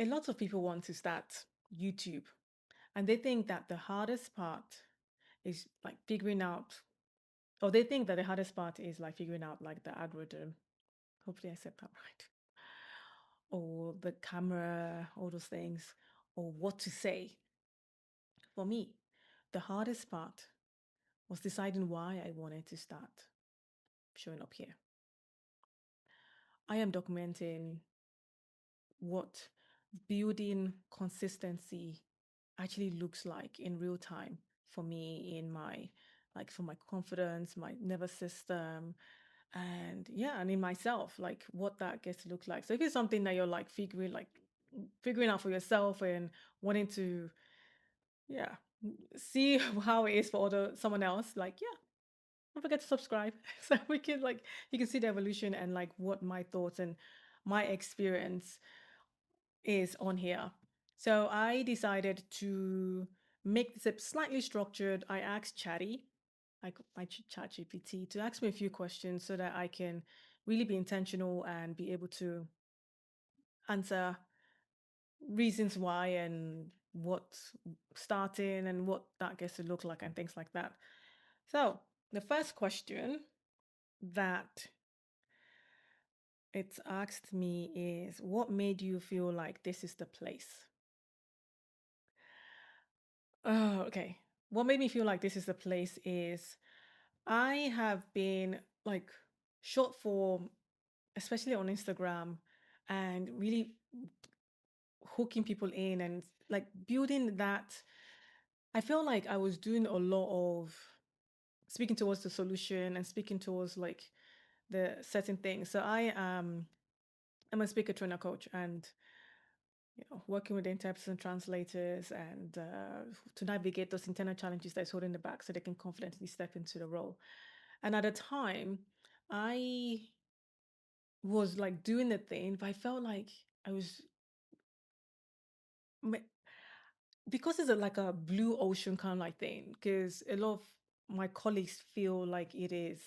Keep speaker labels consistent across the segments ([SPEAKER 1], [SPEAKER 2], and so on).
[SPEAKER 1] A lot of people want to start YouTube and they think that the hardest part is like figuring out, or they think that the hardest part is like figuring out like the algorithm. Hopefully, I said that right. Or the camera, all those things, or what to say. For me, the hardest part was deciding why I wanted to start showing up here. I am documenting what building consistency actually looks like in real time for me in my like for my confidence, my nervous system, and yeah, and in myself, like what that gets to look like. So if it's something that you're like figuring out for yourself and wanting to, yeah, see how it is for other someone else, like yeah, don't forget to subscribe so we can like you can see the evolution and like what my thoughts and my experience is on here. So I decided to make this a slightly structured. I asked Chatty, like my Chat GPT, to ask me a few questions so that I can really be intentional and be able to answer reasons why and what starting and what that gets to look like and things like that. So the first question that it's asked me is, what made you feel like this is the place? Oh, okay. What made me feel like this is the place is I have been like short form, especially on Instagram, and really hooking people in and like building that. I feel like I was doing a lot of speaking towards the solution and speaking towards like the certain things. So I'm a speaker trainer coach and working with interpreters and translators and to navigate those internal challenges that's holding them back so they can confidently step into the role. And at the time, I was like doing the thing, but I felt like I was ma- because it's like a blue ocean kind of like thing. Because a lot of my colleagues feel like it is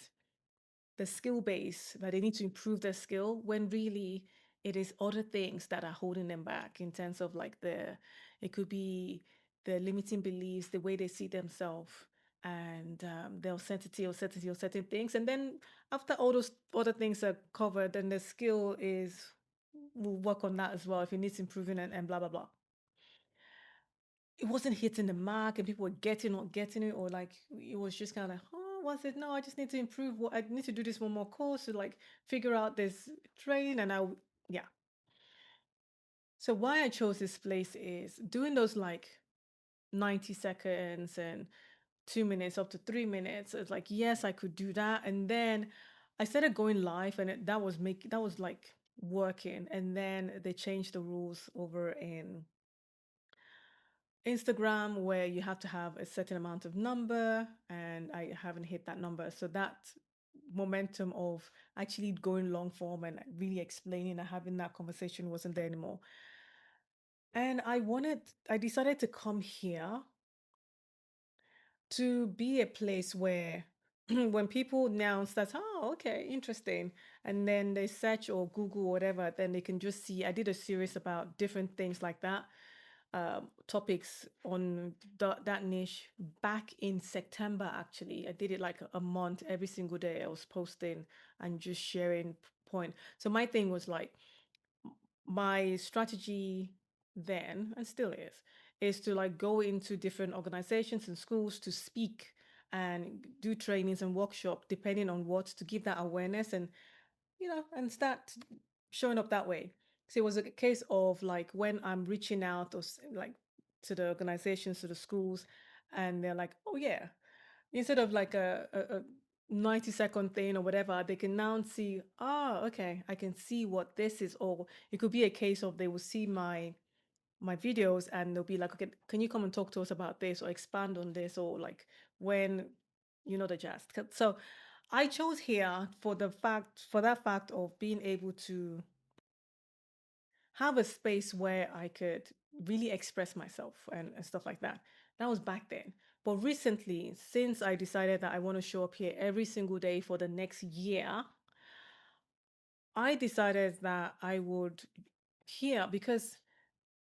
[SPEAKER 1] the skill base that they need to improve their skill when really it is other things that are holding them back in terms of like it could be the limiting beliefs, the way they see themselves, and their authenticity of certain things. And then after all those other things are covered, then the skill is we'll work on that as well if it needs improving and blah blah blah. It wasn't hitting the mark and people were getting not getting it, or like it was just kind of like, oh, was it? No, I just need to improve. What I need to do this one more course to like figure out this train, and yeah. So why I chose this place is doing those like 90 seconds and 2 minutes up to 3 minutes. It's like, yes, I could do that. And then I started going live and that was like working. And then they changed the rules over in Instagram where you have to have a certain amount of number, and I haven't hit that number. So that momentum of actually going long form and really explaining and having that conversation wasn't there anymore. And I decided to come here to be a place where when people now start, oh, okay, interesting, and then they search or Google or whatever, then they can just see. I did a series about different things like that, topics on that niche back in September. Actually, I did it like a month every single day. I was posting and just sharing point. So my thing was like my strategy then and still is to like go into different organizations and schools to speak and do trainings and workshop depending on what to give that awareness and and start showing up that way. So it was a case of like when I'm reaching out or like to the organizations, to the schools, and they're like, oh yeah, instead of like a 90-second thing or whatever, they can now see, oh, okay, I can see what this is. Or it could be a case of they will see my videos and they'll be like, okay, can you come and talk to us about this or expand on this or like when the jazz. So I chose here for that fact of being able to have a space where I could really express myself and stuff like that. That was back then. But recently, since I decided that I want to show up here every single day for the next year, I decided that I would here because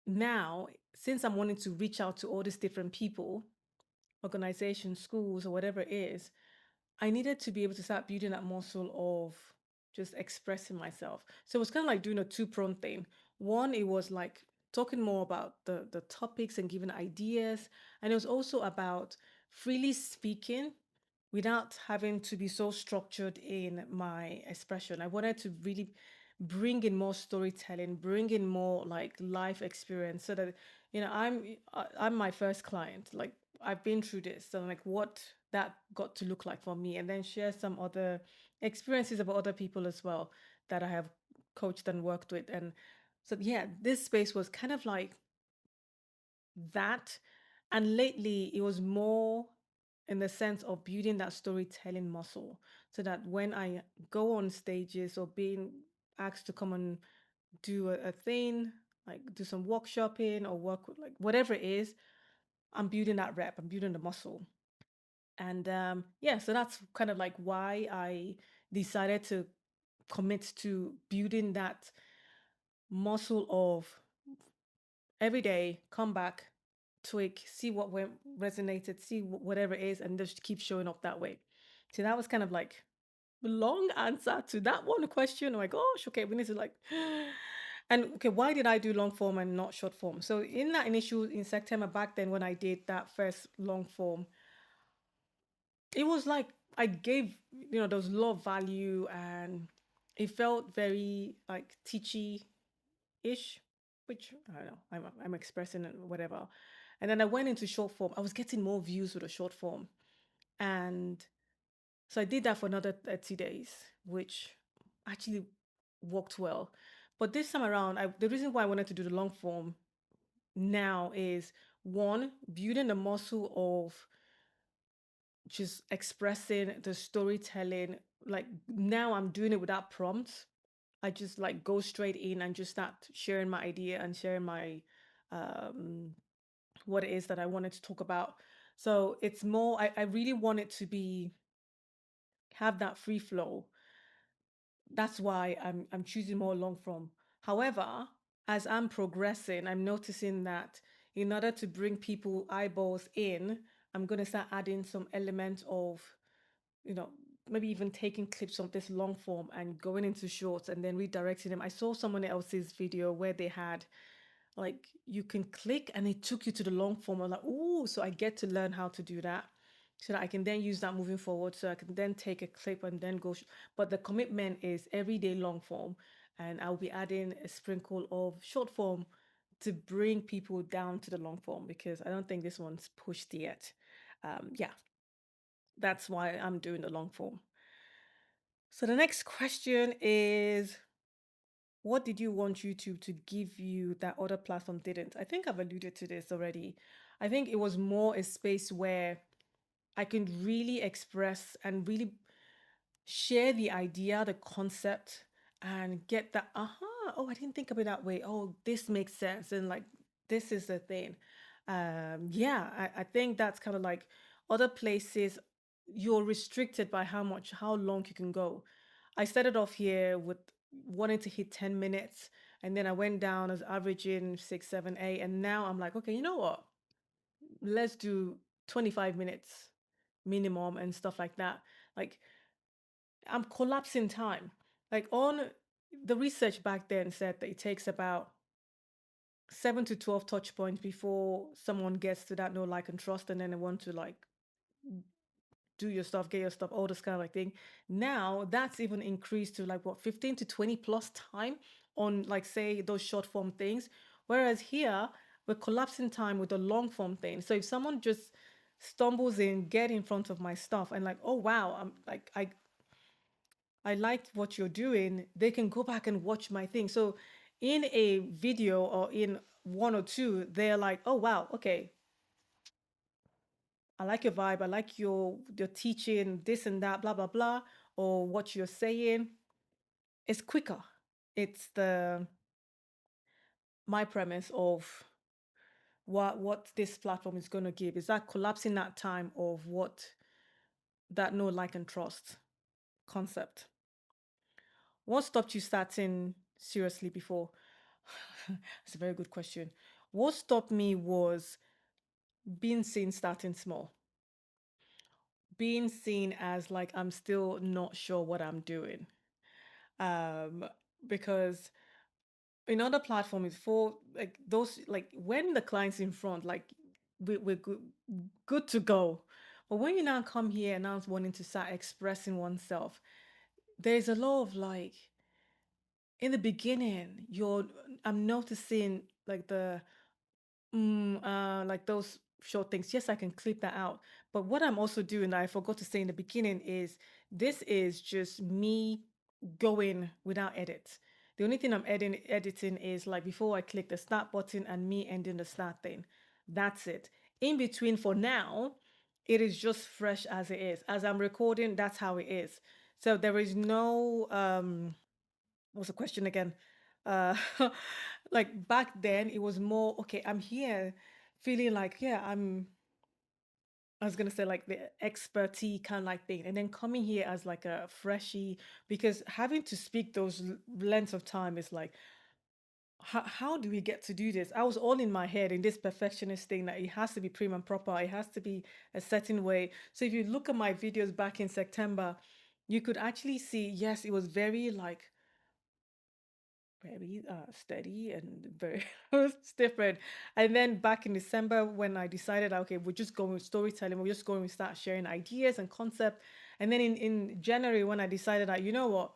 [SPEAKER 1] now, since I'm wanting to reach out to all these different people, organizations, schools, or whatever it is, I needed to be able to start building that muscle of just expressing myself. So it was kind of like doing a two-pronged thing. One, it was like talking more about the topics and giving ideas. And it was also about freely speaking without having to be so structured in my expression. I wanted to really bring in more storytelling, bring in more like life experience so that, I'm my first client. Like I've been through this. So like what that got to look like for me, and then share some other experiences about other people as well that I have coached and worked with. And so yeah, this space was kind of like that. And lately, it was more in the sense of building that storytelling muscle so that when I go on stages or being asked to come and do a thing, like do some workshopping or work with like whatever it is, I'm building that rep, I'm building the muscle. And yeah, so that's kind of like why I decided to commit to building that muscle of every day, come back, tweak, see what went resonated, see whatever it is, and just keep showing up that way. So that was kind of like a long answer to that one question. I'm like, gosh, okay, we need to like, and okay, why did I do long form and not short form? So in that initial in September back then when I did that first long form, it was like I gave, there was a lot of value and it felt very like teachy ish, which I don't know, I'm expressing it, whatever. And then I went into short form. I was getting more views with a short form. And so I did that for another 30 days, which actually worked well. But this time around, the reason why I wanted to do the long form now is one, building the muscle of just expressing the storytelling. Like now I'm doing it without prompts. I just like go straight in and just start sharing my idea and sharing my um what it is that I wanted to talk about. So it's more I really want it to be have that free flow. That's why I'm choosing more long form. However, as I'm progressing, I'm noticing that in order to bring people eyeballs in, I'm gonna start adding some element of, you know, maybe even taking clips of this long form and going into shorts and then redirecting them. I saw someone else's video where they had like you can click and it took you to the long form. I'm like, oh, so I get to learn how to do that so that I can then use that moving forward. So I can then take a clip and then go. But the commitment is everyday long form, and I'll be adding a sprinkle of short form to bring people down to the long form because I don't think this one's pushed yet. Yeah, that's why I'm doing the long form. So the next question is, what did you want YouTube to give you that other platform didn't? I think I've alluded to this already. I think it was more a space where I can really express and really share the idea, the concept, and get that, oh, I didn't think of it that way. Oh, this makes sense. And like, this is the thing. Yeah, I think that's kind of like other places, you're restricted by how long you can go. I started off here with wanting to hit 10 minutes, and then I went down as averaging six, seven, eight. And now I'm like, okay, you know what? Let's do 25 minutes minimum and stuff like that. Like, I'm collapsing time. Like on the research back then said that it takes about 7 to 12 touch points before someone gets to that no like and trust, and then they want to like do your stuff, get your stuff, all this kind of like thing. Now that's even increased to like what 15 to 20 plus time on like say those short form things. Whereas here we're collapsing time with the long form thing. So if someone just stumbles in, get in front of my stuff and like, oh wow, I'm like I liked what you're doing, they can go back and watch my thing. So in a video or in one or two, they're like, oh wow, okay, I like your vibe, I like your teaching, this and that, blah blah blah, or what you're saying. It's quicker. It's the my premise of what this platform is gonna give is that collapsing that time of what that no like and trust concept. What stopped you starting seriously before? It's a very good question. What stopped me was being seen starting small, being seen as like I'm still not sure what I'm doing. Um, because in other platforms, for like those, like when the client's in front, like we're good to go. But when you now come here and now wanting to start expressing oneself, there's a lot of like in the beginning, I'm noticing like like those short things. Yes, I can clip that out. But what I'm also doing that I forgot to say in the beginning is this is just me going without edits. The only thing I'm editing is like before I click the start button and me ending the start thing. That's it. In between for now, it is just fresh as it is. As I'm recording, that's how it is. So there is no what's the question again? Uh like back then it was more okay, I'm here feeling like, yeah, I was gonna say like the expertise kind of like thing, and then coming here as like a freshie because having to speak those lengths of time is like how do we get to do this? I was all in my head in this perfectionist thing that it has to be prim and proper, it has to be a certain way. So if you look at my videos back in September, you could actually see, yes, it was very steady and very it's different. And then back in December when I decided, okay, we're just going with storytelling, we're just going to start sharing ideas and concept. And then in January when I decided that, you know what,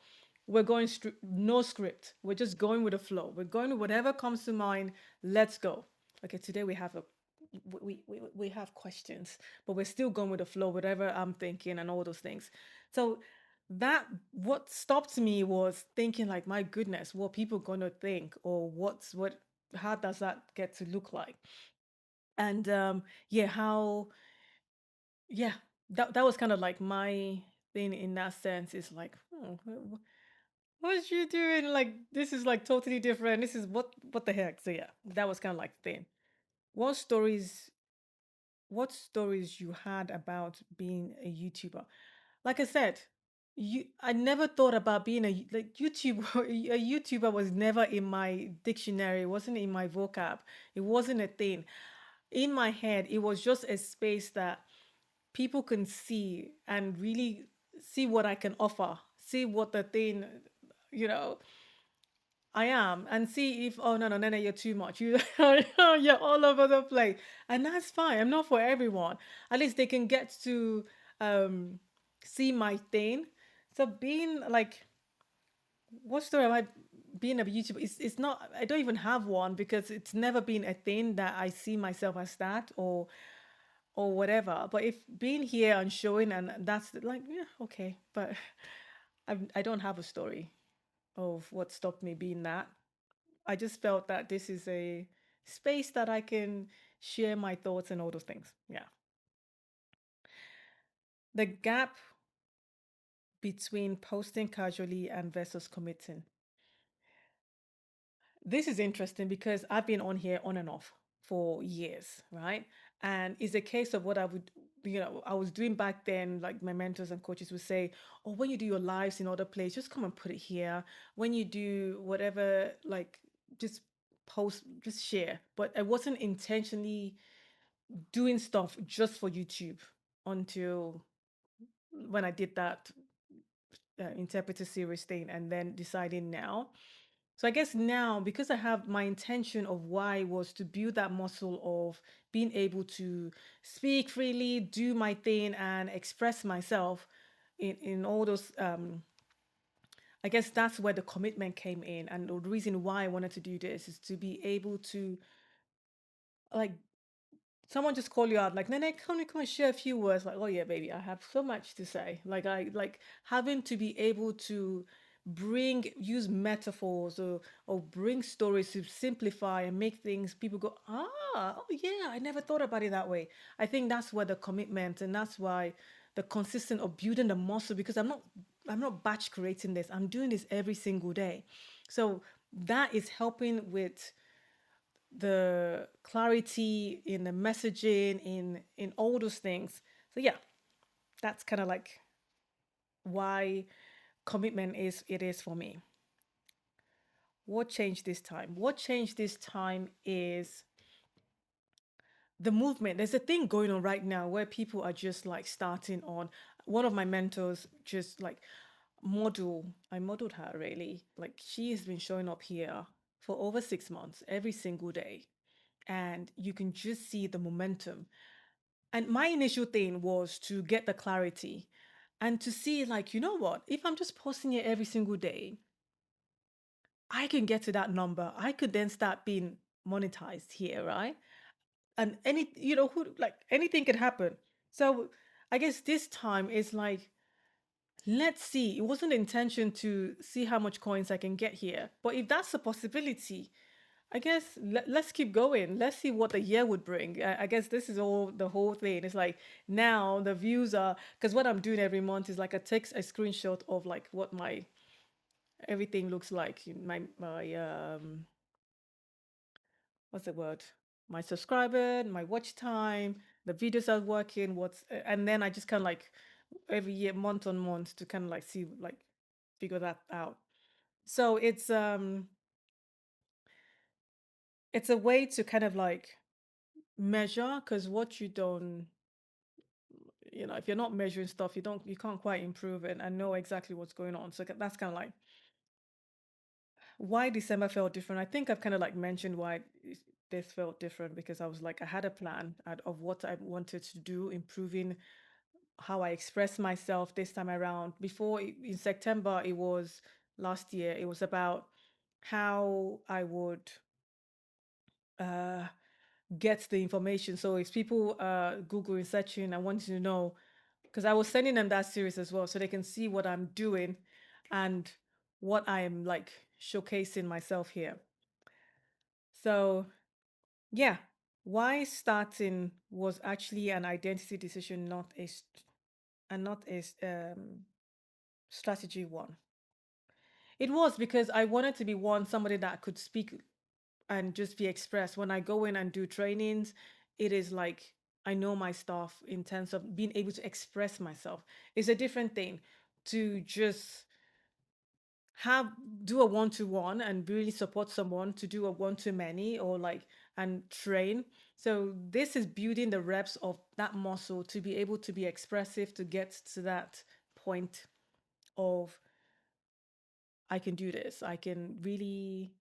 [SPEAKER 1] we're going no script, we're just going with the flow, we're going with whatever comes to mind, let's go. Okay, today we have questions, but we're still going with the flow, whatever I'm thinking and all those things. So that what stopped me was thinking like, my goodness, what people gonna think, or how does that get to look like? And yeah, how yeah, that was kind of like my thing in that sense. Is like, what you doing? Like this is like totally different. This is what the heck? So yeah, that was kind of like the thing. What stories what stories you had about being a YouTuber? Like I said, I never thought about being like YouTube. A YouTuber was never in my dictionary. It wasn't in my vocab. It wasn't a thing. In my head, it was just a space that people can see and really see what I can offer. See what the thing, you know, I am, and see if, oh no, you're too much. You're all over the place, and that's fine. I'm not for everyone. At least they can get to um see my thing. So being like, what story am I being a YouTuber? It's not. I don't even have one because it's never been a thing that I see myself as that or whatever. But if being here and showing, and that's like, yeah, okay, but I don't have a story of what stopped me being that. I just felt that this is a space that I can share my thoughts and all those things. Yeah. The gap between posting casually and versus committing. This is interesting because I've been on here on and off for years, right? And it's a case of what I was doing back then, like my mentors and coaches would say, oh, when you do your lives in other places, just come and put it here. When you do whatever, like just post, just share. But I wasn't intentionally doing stuff just for YouTube until when I did that interpreter series thing and then deciding now. So I guess now, because I have my intention of why was to build that muscle of being able to speak freely, do my thing, and express myself in all those. I guess that's where the commitment came in, and the reason why I wanted to do this is to be able to like someone just call you out like, Nene, come and share a few words. Like, oh yeah, baby, I have so much to say. Like I like having to be able to use metaphors or bring stories to simplify and make things people go, oh yeah, I never thought about it that way. I think that's where the commitment, and that's why the consistent of building the muscle, because I'm not batch creating this. I'm doing this every single day. So that is helping with the clarity in the messaging in all those things. So yeah, that's kind of like why commitment is it is for me. What changed this time? What changed this time is the movement. There's a thing going on right now where people are just like starting on. One of my mentors just like I modeled her really. Like she has been showing up here for over 6 months every single day. And you can just see the momentum. And my initial thing was to get the clarity and to see, like, you know what, if I'm just posting it every single day, I can get to that number. I could then start being monetized here, right? And who like anything could happen. So I guess this time is like, let's see. It wasn't the intention to see how much coins I can get here. But if that's a possibility, I guess let's keep going. Let's see what the year would bring. I guess this is all the whole thing. It's like now the views are because what I'm doing every month is like I take a screenshot of like what my everything looks like. My what's the word? My subscriber, my watch time, the videos are working, and then I just kind of like every year, month on month, to kind of like see like figure that out. So it's a way to kind of like measure because what you don't if you're not measuring stuff, you can't quite improve it and know exactly what's going on. So that's kind of like why December felt different. I think I've kind of like mentioned why this felt different because I was like I had a plan of what I wanted to do, improving how I express myself this time around. Before in September, it was last year. It was about how I would uh get the information. So if people Google searching, I wanted to know because I was sending them that series as well, so they can see what I'm doing and what I'm like showcasing myself here. So yeah, why starting was actually an identity decision, not a strategy one. It was because I wanted to be somebody that could speak and just be expressed. When I go in and do trainings, it is like I know my stuff in terms of being able to express myself. It's a different thing to just have do a one-to-one and really support someone to do a one-to-many or like and train. So this is building the reps of that muscle to be able to be expressive to get to that point of I can do this. I can really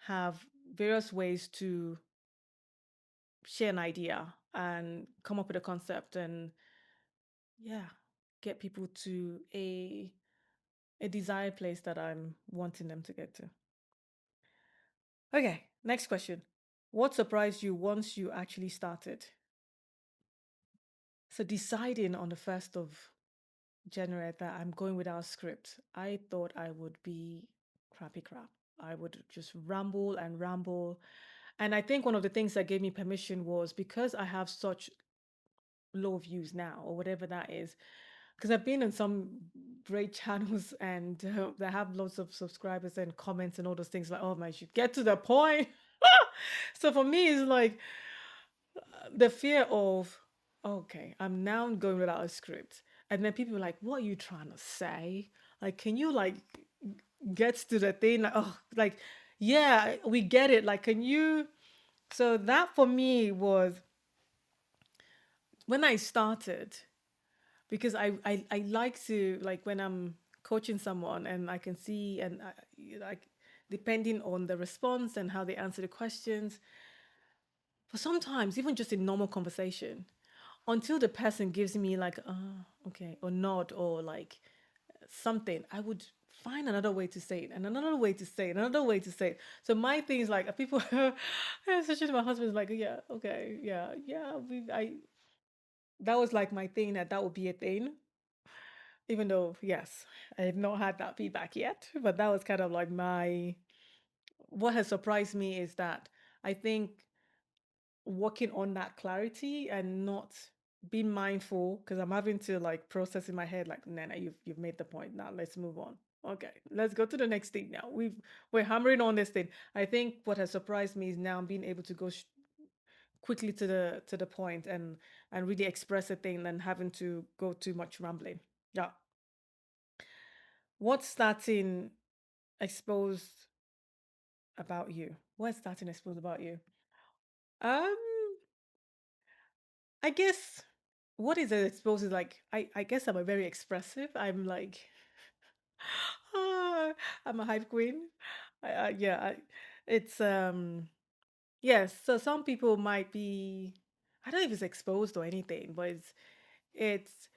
[SPEAKER 1] have various ways to share an idea and come up with a concept and yeah, get people to a desired place that I'm wanting them to get to. Okay, next question. What surprised you once you actually started? So deciding on the 1st of January that I'm going without script, I thought I would be crappy crap. I would just ramble and ramble. And I think one of the things that gave me permission was because I have such low views now, or whatever that is, because I've been on some great channels and they have lots of subscribers and comments and all those things like, oh man, you should get to the point. So for me, it's like the fear of, okay, I'm now going without a script. And then people are like, what are you trying to say? Like, can you like get to the thing? Like, oh, like, yeah, we get it. Like, can you? So that for me was when I started, because I like to like when I'm coaching someone and I can see and like depending on the response and how they answer the questions, for sometimes even just in normal conversation, until the person gives me like okay or nod or like something, I would find another way to say it and another way to say it, another way to say it. So my thing is like people, especially my husband's like, yeah, okay, yeah, I that was like my thing that would be a thing. Even though, yes, I have not had that feedback yet, but that was kind of like what has surprised me is that I think working on that clarity and not being mindful because I'm having to like process in my head like Nana, you've made the point. Now let's move on. Okay, let's go to the next thing now. We're hammering on this thing. I think what has surprised me is now being able to go quickly to the point and really express a thing than having to go too much rambling. Yeah. What starting exposed about you? What's starting to expose about you? Um, I guess what is it exposed is like I guess I'm a very expressive. I'm like ah, I'm a hype queen. Yeah, it's yes. So some people might be I don't know if it's exposed or anything, but it's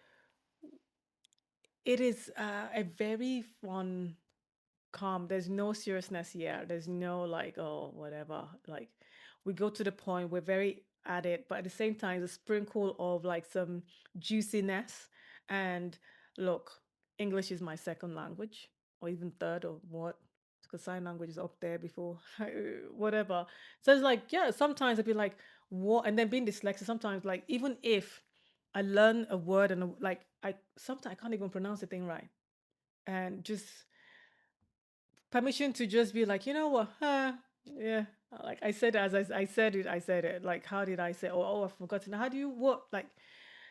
[SPEAKER 1] it is a very fun calm. There's no seriousness here. There's no like, oh, whatever. Like, we go to the point. We're very at it, but at the same time, a sprinkle of like some juiciness. And look, English is my second language, or even third, or what? Because sign language is up there before whatever. So it's like, yeah, sometimes I'd be like, what? And then being dyslexic, sometimes like, even if I learn a word and like, I sometimes I can't even pronounce the thing right, and just permission to just be like, you know what? Yeah. Like I said, I said it, I said it. Like, how did I say? Oh, I've forgotten. How do you what? Like,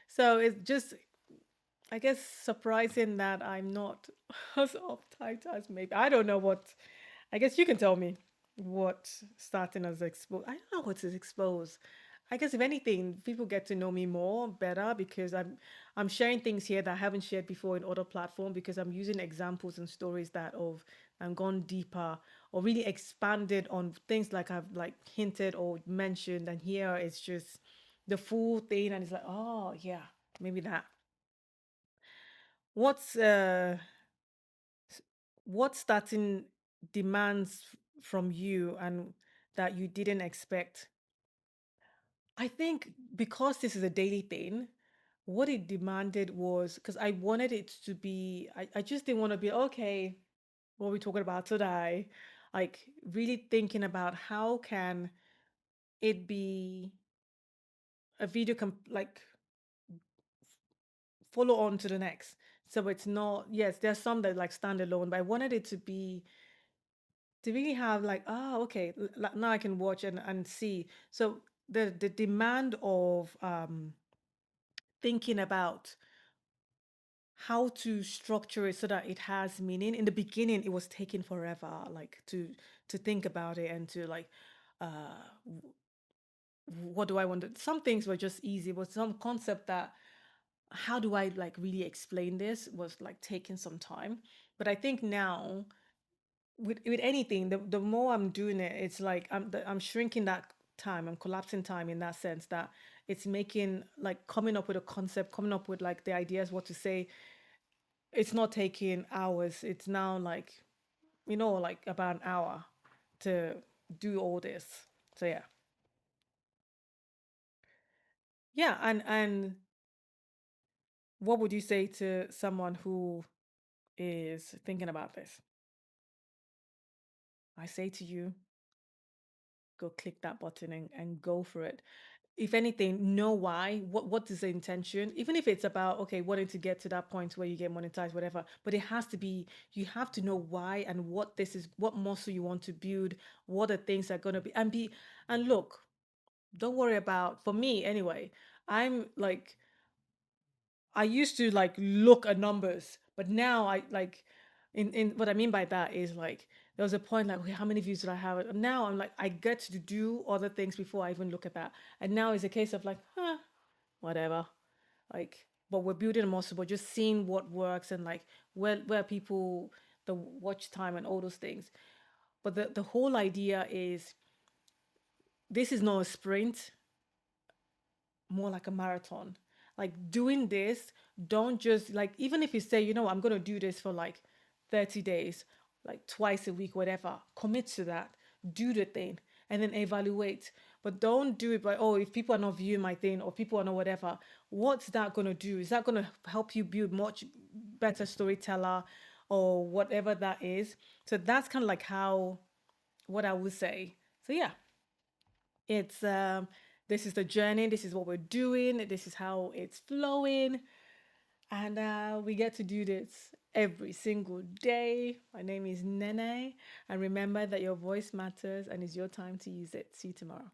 [SPEAKER 1] so it's just, I guess, surprising that I'm not as uptight as maybe. I don't know what. I guess you can tell me what starting as exposed. I don't know what is exposed. I guess if anything, people get to know me more better because I'm sharing things here that I haven't shared before in other platforms because I'm using examples and stories that have gone deeper or really expanded on things like I've like hinted or mentioned, and here it's just the full thing, and it's like, oh yeah, maybe that. What's what starting demands from you and that you didn't expect? I think because this is a daily thing, what it demanded was because I wanted it to be, I just didn't want to be, okay, what are we talking about today? Like really thinking about how can it be a video like follow on to the next. So it's not, yes, there's some that like stand alone, but I wanted it to be to really have like, oh, okay, now I can watch and see. So the demand of thinking about how to structure it so that it has meaning. In the beginning, it was taking forever, like to think about it and to like, w- what do I want to? Some things were just easy, but some concept that how do I like really explain this was like taking some time. But I think now with anything, the more I'm doing it, it's like I'm shrinking that time. I'm collapsing time in that sense that it's making like coming up with a concept, coming up with like the ideas, what to say. It's not taking hours. It's now like like about an hour to do all this. So yeah, yeah. And what would you say to someone who is thinking about this? I say to you, go click that button and go for it. If anything, know why. What is the intention? Even if it's about okay, wanting to get to that point where you get monetized, whatever. But it has to be. You have to know why and what this is. What muscle you want to build. What are things are gonna be and be. And look, don't worry about. For me, anyway, I'm like I used to like look at numbers, but now I like in what I mean by that is like there was a point like okay, how many views did I have? And now I'm like I get to do other things before I even look at that. And now it's a case of like, whatever. Like but we're building a muscle, but just seeing what works and like where people the watch time and all those things. But the whole idea is this is not a sprint, more like a marathon. Like doing this, don't just like, even if you say, I'm going to do this for like 30 days, like twice a week, whatever, commit to that, do the thing, and then evaluate. But don't do it by, oh, if people are not viewing my thing or people are not whatever, what's that going to do? Is that going to help you build much better storyteller or whatever that is? So that's kind of like what I would say. So yeah, it's this is the journey, this is what we're doing, this is how it's flowing, and we get to do this every single day. My name is Nene, and remember that your voice matters and it's your time to use it. See you tomorrow.